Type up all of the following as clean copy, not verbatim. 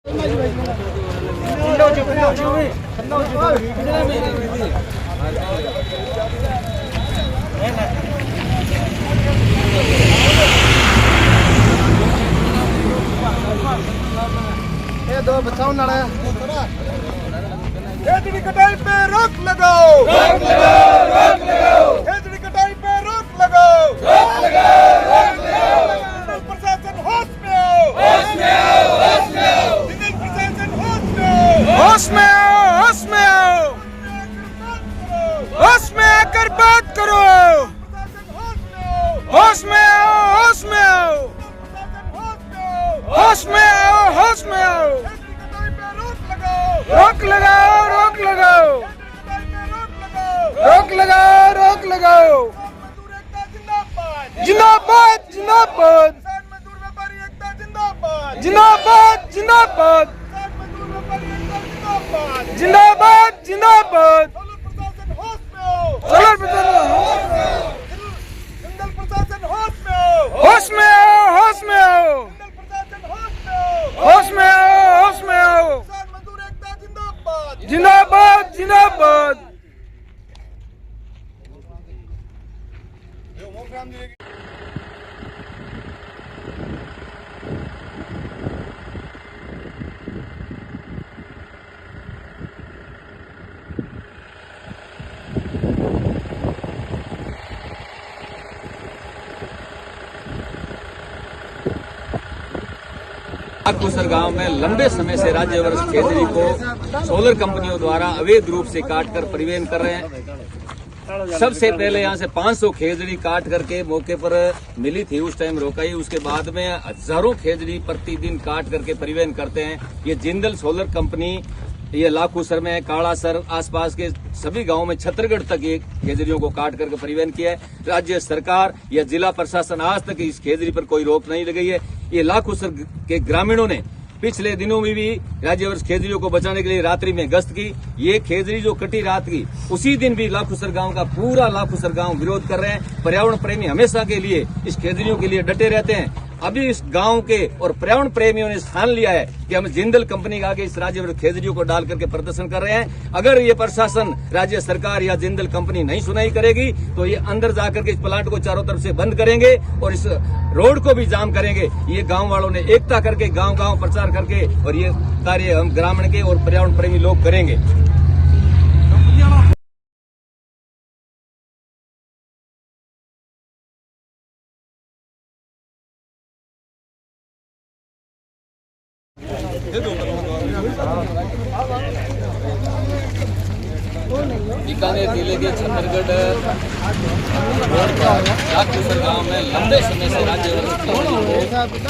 दो बचाओ नाड़ा खेजड़ी कटाई पे रोक लगाओ, रोक लगाओ, रोक लगाओ। खेजड़ी कटाई पे रोक लगाओ, रोक लगाओ, रोक लगाओ। जिला प्रशासन होश में आओ, होश में आओ, होश में आओ। जिला प्रशासन होश में आओ, होश में आओ, होश में आओ। होश में आकर बात करो, होश में आओ, होश में आओ। होश में आओ, होश में आओ। रोक लगाओ, रोक लगाओ, रोक लगाओ, रोक लगाओ। जिंदाबाद, जिंदाबाद, जिंदाबाद, जिंदाबाद, जिंदाबाद, जिंदाबाद। सोलर प्रशासन होश में आओ, होश में आओ, होश में आओ, होश में आओ। जिंदाबाद, जिंदाबाद। नागपुर गांव में लंबे समय से राज्यवर्ष खेजड़ी को सोलर कंपनियों द्वारा अवैध रूप से काटकर परिवहन कर रहे हैं। सबसे पहले यहां से 500 खेजड़ी काट करके मौके पर मिली थी, उस टाइम रोकाई। उसके बाद में हजारों खेजड़ी प्रतिदिन काट करके परिवहन करते हैं। ये जिंदल सोलर कंपनी ये लाखूसर में, काड़ासर, आसपास के सभी गांवों में छत्तीसगढ़ तक ये खेजड़ियों को काट करके परिवहन किया है। राज्य सरकार या जिला प्रशासन आज तक इस खेजड़ी पर कोई रोक नहीं लगाई है। ये लाखूसर के ग्रामीणों ने पिछले दिनों में भी राज्यवर्ष खेजड़ियों को बचाने के लिए रात्रि में गश्त की। ये खेजड़ी जो कटी रात की, उसी दिन भी लाखूसर गांव का पूरा लाखूसर गांव विरोध कर रहे हैं। पर्यावरण प्रेमी हमेशा के लिए इस खेजड़ियों के लिए डटे रहते हैं। अभी इस गांव के और पर्यावरण प्रेमियों ने ठान लिया है कि हम जिंदल कंपनी के आगे इस राज्यवर्ष खेजड़ियों को डाल करके प्रदर्शन कर रहे हैं। अगर ये प्रशासन, राज्य सरकार या जिंदल कंपनी नहीं सुनाई करेगी तो ये अंदर जाकर के इस प्लांट को चारों तरफ से बंद करेंगे और इस रोड को भी जाम करेंगे। ये गांव वालों ने एकता करके गांव गांव प्रचार करके और ये कार्य हम ग्रामीण के और पर्यावरण प्रेमी लोग करेंगे। बीकानेर जिले के छत्तीसगढ़ रोड पर नागपुर गांव में लंबे समय से राज्यवर्ष खेजड़ी को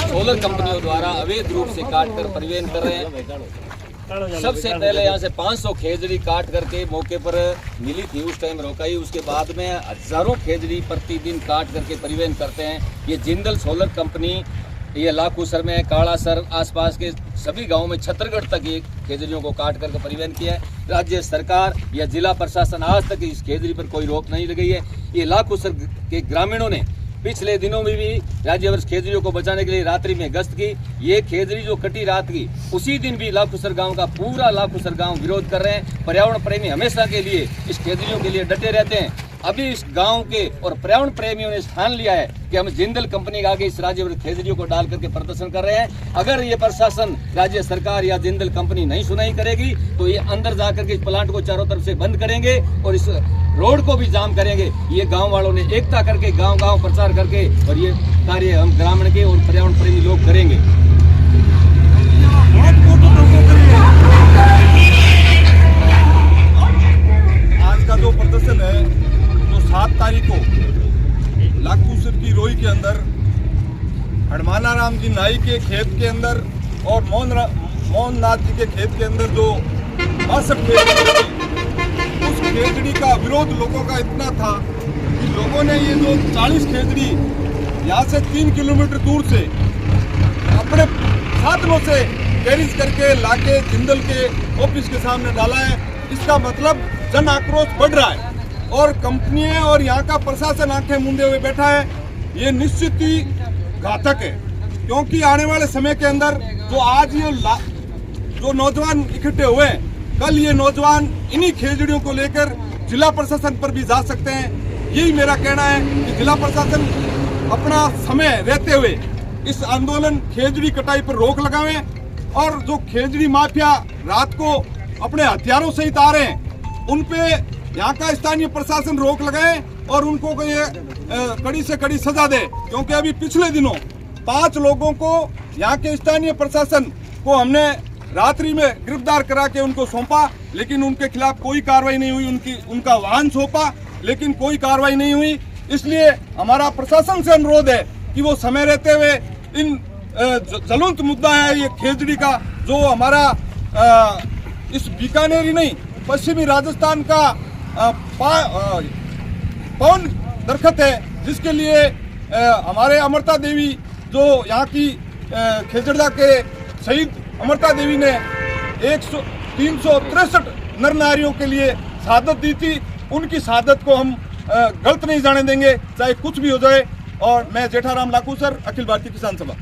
सोलर कंपनियों द्वारा अवैध रूप से काटकर परिवहन कर रहे हैं। सबसे पहले यहां से 500 खेजड़ी काट करके मौके पर मिली थी, उस टाइम रोकाई। उसके बाद में हजारों खेजड़ी प्रतिदिन काट करके परिवहन करते हैं। ये जिंदल सोलर कंपनी ये लाखूसर में, काड़ासर, आसपास के सभी गांवों में छत्तीसगढ़ तक ये खेजड़ियों को काट करके परिवहन किया है। राज्य सरकार या जिला प्रशासन आज तक इस खेजड़ी पर कोई रोक नहीं लगाई है। ये लाखूसर के ग्रामीणों ने पिछले दिनों में भी राज्यवर्ष खेजड़ियों को बचाने के लिए रात्रि में गश्त की। ये खेजड़ी जो कटी रात की, उसी दिन भी लाखूसर गांव का पूरा लाखूसर गांव विरोध कर रहे हैं। पर्यावरण प्रेमी हमेशा के लिए इस खेजड़ियों के लिए डटे रहते हैं। अभी इस गांव के और पर्यावरण प्रेमियों ने ठान लिया है कि हम जिंदल कंपनी के आगे इस राज्यवर्ष खेजड़ियों को डाल करके प्रदर्शन कर रहे हैं। अगर ये प्रशासन, राज्य सरकार या जिंदल कंपनी नहीं सुनाई करेगी तो ये अंदर जाकर के इस प्लांट को चारों तरफ से बंद करेंगे और इस रोड को भी जाम करेंगे। ये गांव वालों ने एकता करके गांव गांव प्रचार करके और ये कार्य हम ग्रामीण के और पर्यावरण प्रेमी लोग करेंगे। आज का जो प्रदर्शन है, 7 तारीख को लाखूसर की रोई के अंदर हनुमाना राम जी नाई के खेत के अंदर और मोहन नाथ जी के खेत के अंदर जो 62 खेजड़ी, उस खेजड़ी का विरोध लोगों का इतना था कि लोगों ने ये जो 40 खेजड़ी यहाँ से 3 किलोमीटर दूर से अपने साधनों से कैरिज करके लाके जिंदल के ऑफिस के सामने डाला है। इसका मतलब जन आक्रोश बढ़ रहा है और कंपनियां और यहाँ का प्रशासन आंखें मूंदे हुए बैठा है। ये निश्चित ही घातक है, क्योंकि आने वाले समय के अंदर जो आज ये जो नौजवान इकट्ठे हुए हैं, कल ये नौजवान इन्हीं खेजड़ियों को लेकर जिला प्रशासन पर भी जा सकते हैं। यही मेरा कहना है कि जिला प्रशासन अपना समय रहते हुए इस आंदोलन खेजड़ी कटाई पर रोक लगावें और जो खेजड़ी माफिया रात को अपने हथियारों सहित आ रहे हैं उन पे यहाँ का स्थानीय प्रशासन रोक लगाए और उनको ये कड़ी से कड़ी सजा दे, क्योंकि अभी पिछले दिनों 5 लोगों को यहाँ के स्थानीय प्रशासन को हमने रात्रि में गिरफ्तार करा के उनको सौंपा, लेकिन उनके खिलाफ कोई कार्रवाई नहीं हुई। उनका वाहन सौंपा लेकिन कोई कार्रवाई नहीं हुई। इसलिए हमारा प्रशासन से अनुरोध है कि वो समय रहते हुए इन ज्वलंत मुद्दा है ये खेजड़ी का, जो हमारा इस बीकानेर ही नहीं पश्चिमी राजस्थान का पवन दरख्त है, जिसके लिए हमारे अमृता देवी जो यहाँ की खेजड़दा के शहीद अमृता देवी ने 363 नर नारियों के लिए शहादत दी थी, उनकी शहादत को हम गलत नहीं जाने देंगे, चाहे कुछ भी हो जाए। और मैं जेठाराम लाकूसर, अखिल भारतीय किसान सभा।